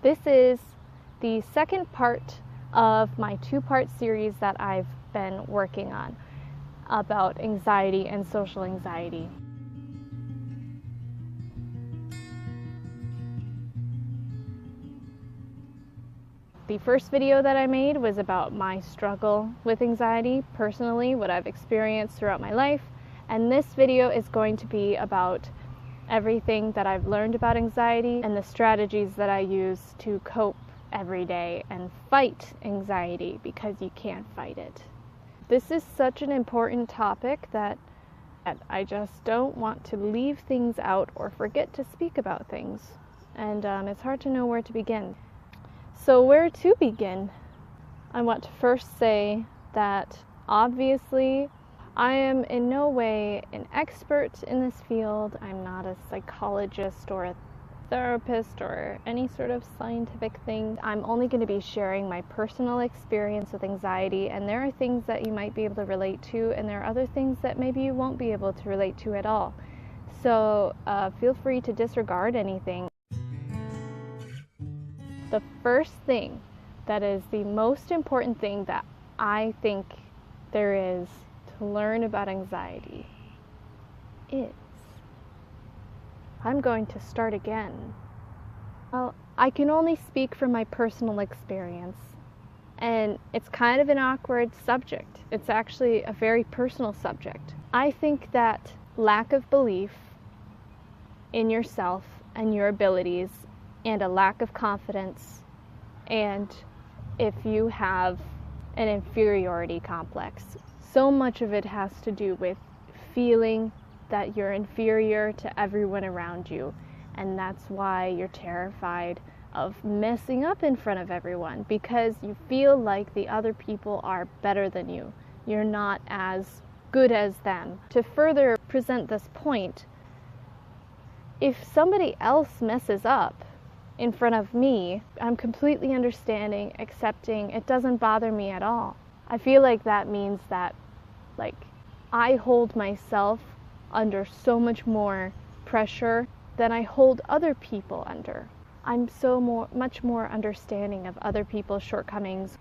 This is the second part of my two-part series that I've been working on about anxiety and social anxiety. The first video that I made was about my struggle with anxiety personally, what I've experienced throughout my life, and this video is going to be about everything that I've learned about anxiety and the strategies that I use to cope every day and fight anxiety, because you can't fight it. This is such an important topic that I just don't want to leave things out or forget to speak about things, and it's hard to know where to begin. So where to begin? I want to first say that obviously I am in no way an expert in this field. I'm not a psychologist or a therapist or any sort of scientific thing. I'm only going to be sharing my personal experience with anxiety, and there are things that you might be able to relate to, and there are other things that maybe you won't be able to relate to at all. So feel free to disregard anything. The first thing that is the most important thing that I think there is to learn about anxiety is, I'm going to start again. Well, I can only speak from my personal experience, and it's kind of an awkward subject. It's actually a very personal subject. I think that lack of belief in yourself and your abilities, and a lack of confidence, and if you have an inferiority complex, so much of it has to do with feeling that you're inferior to everyone around you, and that's why you're terrified of messing up in front of everyone, because you feel like the other people are better than you. You're not as good as them. To further present this point, if somebody else messes up in front of me, I'm completely understanding, accepting. It doesn't bother me at all. I feel like that means that, I hold myself under so much more pressure than I hold other people under. I'm much more understanding of other people's shortcomings.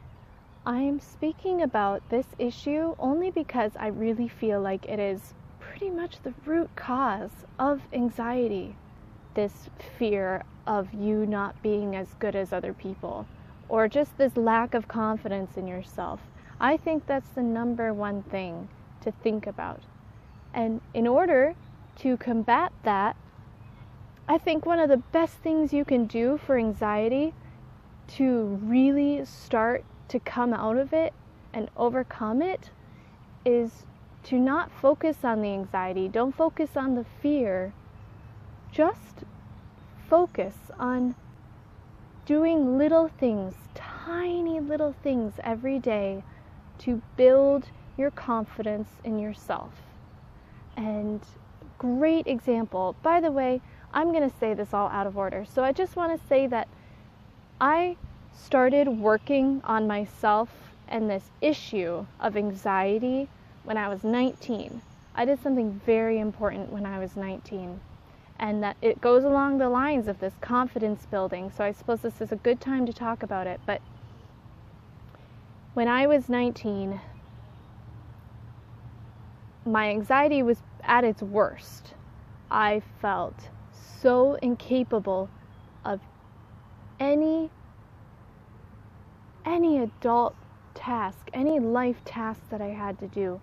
I'm speaking about this issue only because I really feel like it is pretty much the root cause of anxiety. This fear of you not being as good as other people, or just this lack of confidence in yourself. I think that's the number one thing to think about. And in order to combat that, I think one of the best things you can do for anxiety to really start to come out of it and overcome it is to not focus on the anxiety. Don't focus on the fear. Just focus on doing little things, tiny little things every day to build your confidence in yourself. And great example, by the way, I'm going to say this all out of order. So I just want to say that I started working on myself and this issue of anxiety when I was 19. I did something very important when I was 19. And that it goes along the lines of this confidence building. So I suppose this is a good time to talk about it. But when I was 19, my anxiety was at its worst. I felt so incapable of any adult task, any life task that I had to do.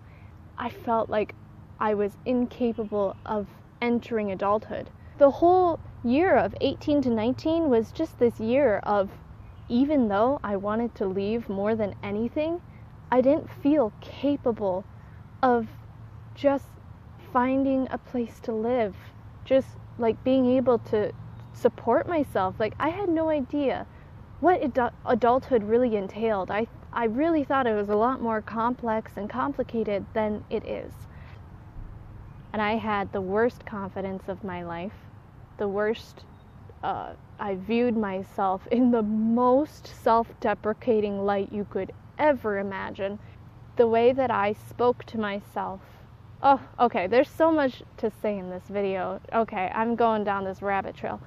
I felt like I was incapable of entering adulthood. The whole year of 18 to 19 was just this year of, even though I wanted to leave more than anything, I didn't feel capable of just finding a place to live, just being able to support myself. I had no idea what adulthood really entailed. I really thought it was a lot more complex and complicated than it is. And I had the worst confidence of my life, the worst, I viewed myself in the most self-deprecating light you could ever imagine. The way that I spoke to myself. Oh, okay, there's so much to say in this video. Okay, I'm going down this rabbit trail.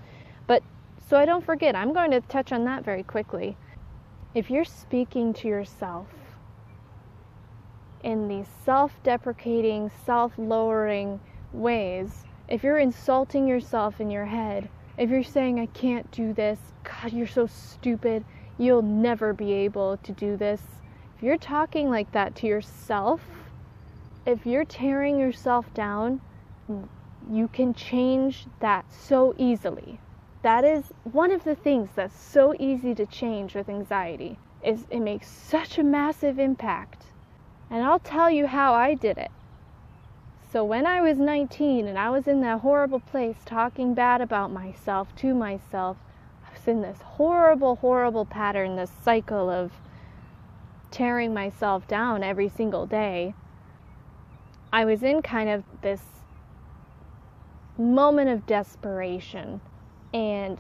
But So I don't forget, I'm going to touch on that very quickly. If you're speaking to yourself in these self-deprecating, self-lowering ways, if you're insulting yourself in your head, if you're saying, I can't do this, God, you're so stupid, you'll never be able to do this. If you're talking like that to yourself, if you're tearing yourself down, you can change that so easily. That is one of the things that's so easy to change with anxiety, is it makes such a massive impact. And I'll tell you how I did it. So when I was 19 and I was in that horrible place talking bad about myself to myself, I was in this horrible, horrible pattern, this cycle of tearing myself down every single day. I was in kind of this moment of desperation, and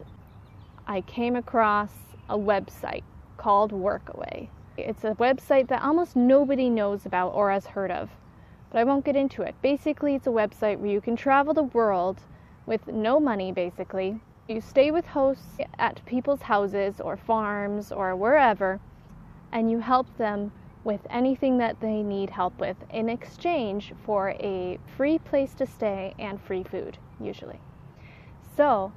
I came across a website called Workaway. It's a website that almost nobody knows about or has heard of, but I won't get into it. Basically, it's a website where you can travel the world with no money, basically. You stay with hosts at people's houses or farms or wherever, and you help them with anything that they need help with in exchange for a free place to stay and free food, usually. So,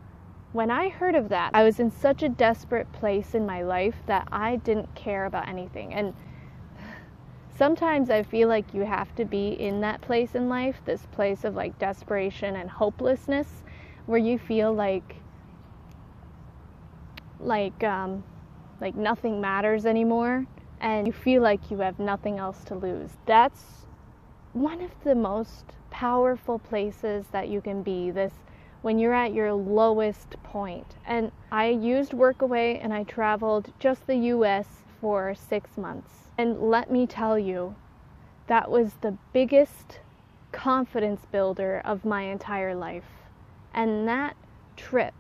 when I heard of that, I was in such a desperate place in my life that I didn't care about anything. And sometimes I feel like you have to be in that place in life, this place of like desperation and hopelessness, where you feel like nothing matters anymore, and you feel like you have nothing else to lose. That's one of the most powerful places that you can be, this when you're at your lowest point. And I used Workaway, and I traveled just the US for 6 months. And let me tell you, that was the biggest confidence builder of my entire life. And that trip,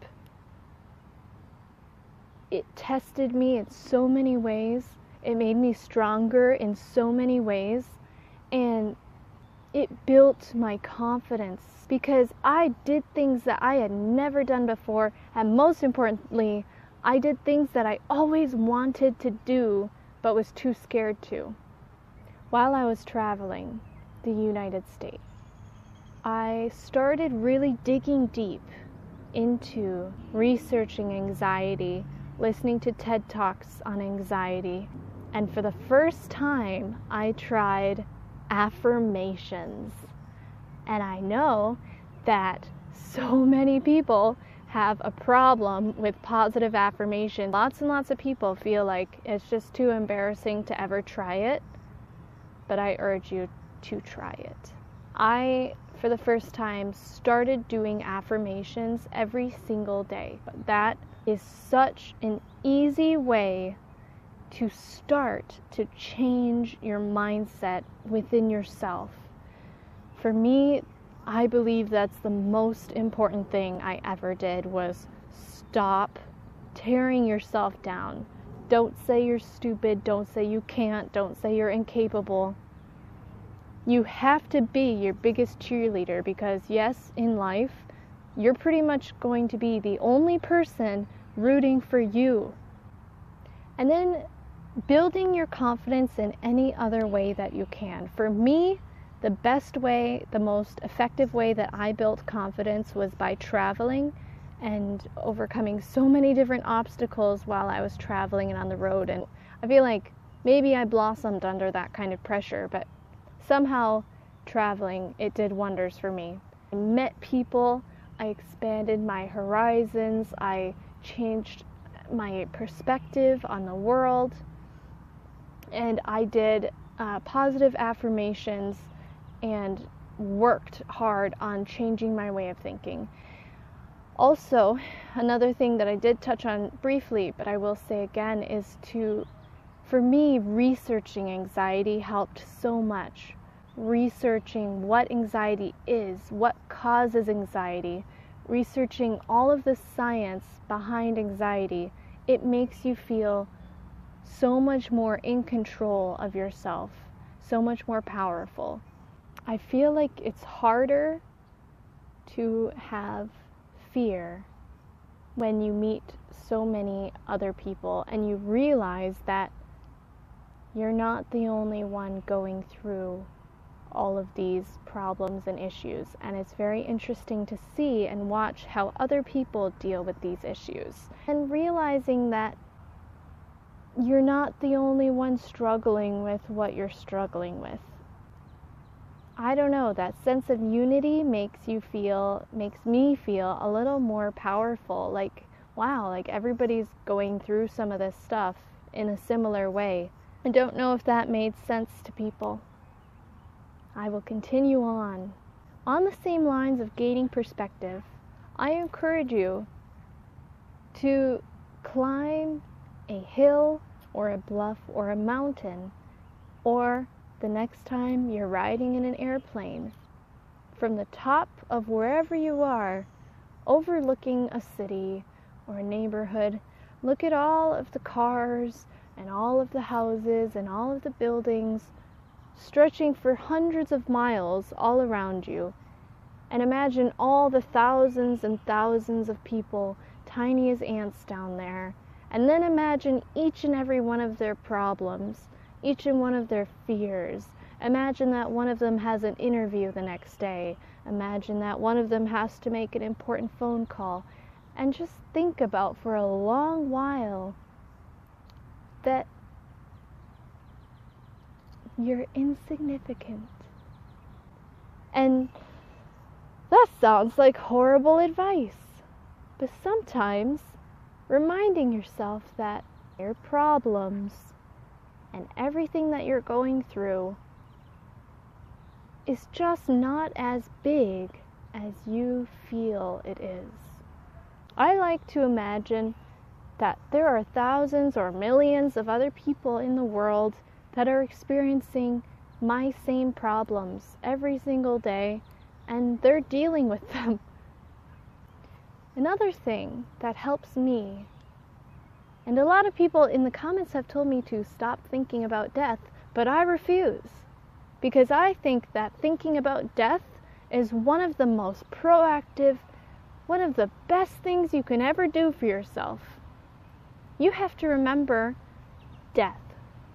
it tested me in so many ways. It made me stronger in so many ways. And it built my confidence, because I did things that I had never done before, and most importantly, I did things that I always wanted to do but was too scared to. While I was traveling the United States, I started really digging deep into researching anxiety, listening to TED Talks on anxiety, and for the first time, I tried affirmations. And I know that so many people have a problem with positive affirmation. Lots and lots of people feel like it's just too embarrassing to ever try it, but I urge you to try it. I, for the first time, started doing affirmations every single day. That is such an easy way to start to change your mindset within yourself. For me, I believe that's the most important thing I ever did, was stop tearing yourself down. Don't say you're stupid, don't say you can't, don't say you're incapable. You have to be your biggest cheerleader, because yes, in life, you're pretty much going to be the only person rooting for you. And then building your confidence in any other way that you can. For me, the best way, the most effective way that I built confidence was by traveling and overcoming so many different obstacles while I was traveling and on the road. And I feel like maybe I blossomed under that kind of pressure, but somehow traveling, it did wonders for me. I met people, I expanded my horizons, I changed my perspective on the world, and I did positive affirmations and worked hard on changing my way of thinking. Also, another thing that I did touch on briefly, but I will say again, is for me, researching anxiety helped so much. Researching what anxiety is, what causes anxiety, researching all of the science behind anxiety, it makes you feel so much more in control of yourself, so much more powerful. I feel like it's harder to have fear when you meet so many other people, and you realize that you're not the only one going through all of these problems and issues. And it's very interesting to see and watch how other people deal with these issues. And realizing that you're not the only one struggling with what you're struggling with. I don't know, that sense of unity makes me feel a little more powerful. Like, wow, like everybody's going through some of this stuff in a similar way. I don't know if that made sense to people. I will continue on. On the same lines of gaining perspective, I encourage you to climb a hill or a bluff or a mountain, or the next time you're riding in an airplane, from the top of wherever you are, overlooking a city or a neighborhood, look at all of the cars and all of the houses and all of the buildings stretching for hundreds of miles all around you, and imagine all the thousands and thousands of people, tiny as ants down there, and then imagine each and every one of their problems, each and one of their fears. Imagine that one of them has an interview the next day. Imagine that one of them has to make an important phone call. And just think about for a long while that you're insignificant. And that sounds like horrible advice. But sometimes reminding yourself that your problems and everything that you're going through is just not as big as you feel it is. I like to imagine that there are thousands or millions of other people in the world that are experiencing my same problems every single day, and they're dealing with them. Another thing that helps me, and a lot of people in the comments have told me to stop thinking about death, but I refuse, because I think that thinking about death is one of the most proactive, one of the best things you can ever do for yourself. You have to remember death.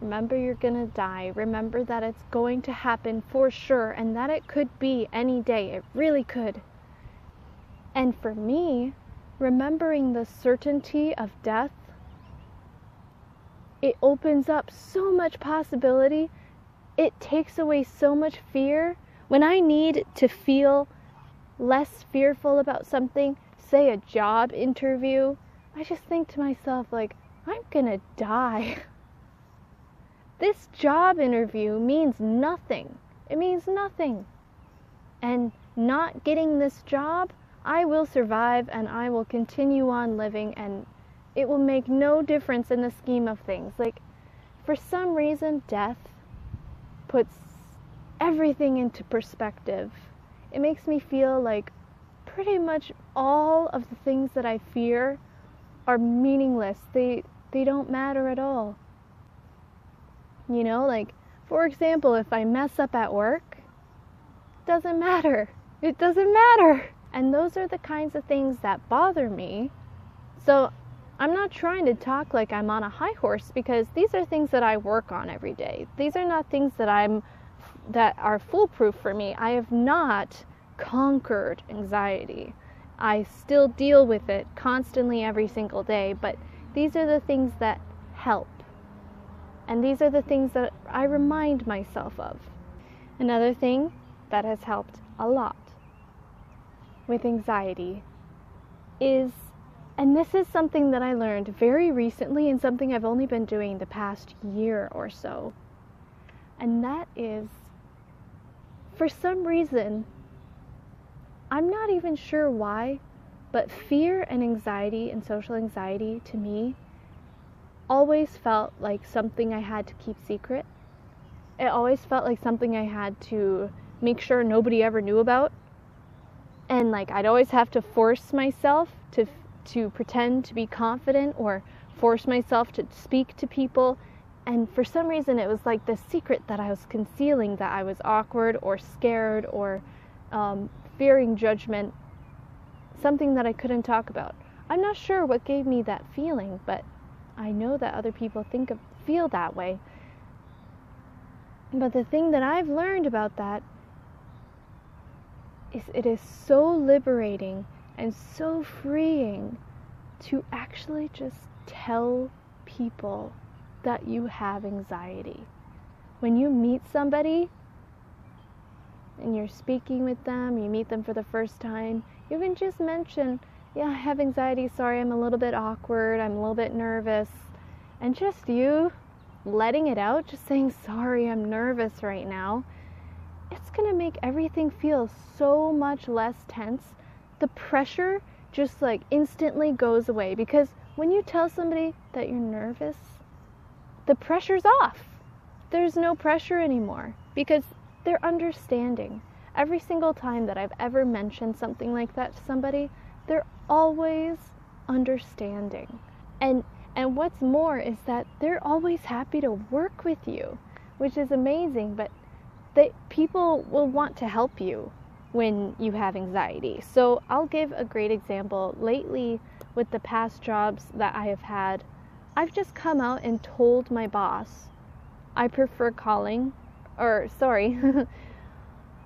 Remember you're gonna die. Remember that it's going to happen for sure, and that it could be any day. It really could. And for me, remembering the certainty of death, it opens up so much possibility. It takes away so much fear. When I need to feel less fearful about something, say a job interview, I just think to myself, like, I'm gonna die. This job interview means nothing. It means nothing. And not getting this job, I will survive and I will continue on living, and it will make no difference in the scheme of things. Like, for some reason, death puts everything into perspective. It makes me feel like pretty much all of the things that I fear are meaningless. They don't matter at all. You know, like, for example, if I mess up at work, it doesn't matter. It doesn't matter. And those are the kinds of things that bother me. So I'm not trying to talk like I'm on a high horse, because these are things that I work on every day. These are not things that are foolproof for me. I have not conquered anxiety. I still deal with it constantly every single day, but these are the things that help. And these are the things that I remind myself of. Another thing that has helped a lot with anxiety is, and this is something that I learned very recently and something I've only been doing the past year or so, and that is, for some reason, I'm not even sure why, but fear and anxiety and social anxiety to me always felt like something I had to keep secret. It always felt like something I had to make sure nobody ever knew about. And like, I'd always have to force myself to pretend to be confident, or force myself to speak to people. And for some reason, it was like this secret that I was concealing, that I was awkward or scared or fearing judgment, something that I couldn't talk about. I'm not sure what gave me that feeling, but I know that other people feel that way. But the thing that I've learned about that is it is so liberating and so freeing to actually just tell people that you have anxiety. When you meet somebody and you're speaking with them, you meet them for the first time, you can just mention, yeah, I have anxiety, sorry, I'm a little bit awkward, I'm a little bit nervous. And just you letting it out, just saying, sorry, I'm nervous right now, it's going to make everything feel so much less tense. The pressure just like instantly goes away, because when you tell somebody that you're nervous, the pressure's off. There's no pressure anymore because they're understanding. Every single time that I've ever mentioned something like that to somebody, they're always understanding. And what's more is that they're always happy to work with you, which is amazing, but people will want to help you when you have anxiety. So I'll give a great example. Lately, with the past jobs that I have had, I've just come out and told my boss I prefer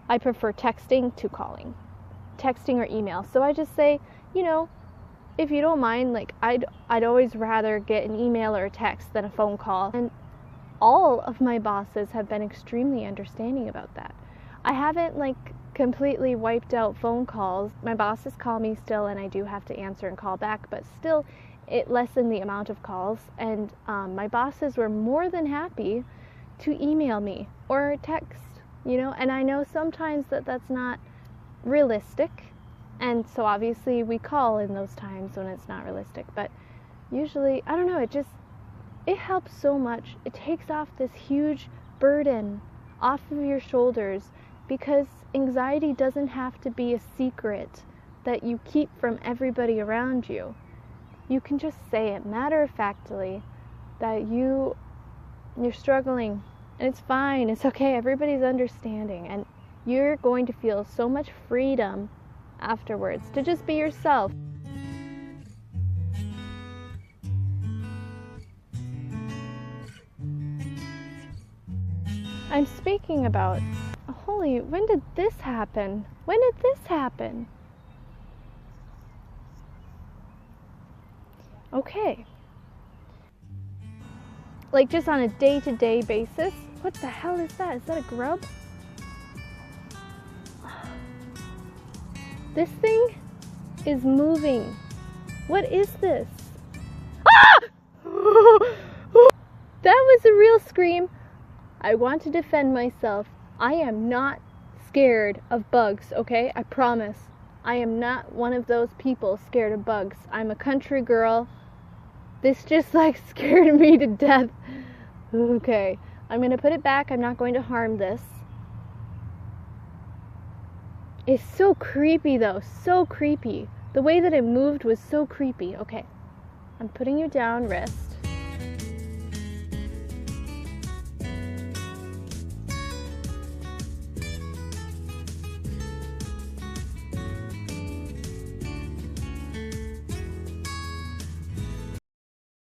I prefer texting to calling. Texting or email. So I just say, if you don't mind, like I'd always rather get an email or a text than a phone call. And all of my bosses have been extremely understanding about that. I haven't completely wiped out phone calls. My bosses call me still, and I do have to answer and call back, but still it lessened the amount of calls. And my bosses were more than happy to email me or text, and I know sometimes that's not realistic, and so obviously we call in those times when it's not realistic, but usually, I don't know, it helps so much. It takes off this huge burden off of your shoulders, because anxiety doesn't have to be a secret that you keep from everybody around you. You can just say it matter-of-factly that you're struggling, and it's fine, it's okay, everybody's understanding, and you're going to feel so much freedom afterwards to just be yourself. I'm speaking about, when did this happen? When did this happen? Okay. Just on a day-to-day basis. What the hell is that? Is that a grub? This thing is moving. What is this? Ah! That was a real scream. I want to defend myself. I am not scared of bugs, okay? I promise. I am not one of those people scared of bugs. I'm a country girl. This just scared me to death. Okay, I'm going to put it back. I'm not going to harm this. It's so creepy though, so creepy. The way that it moved was so creepy. Okay, I'm putting you down, wrist.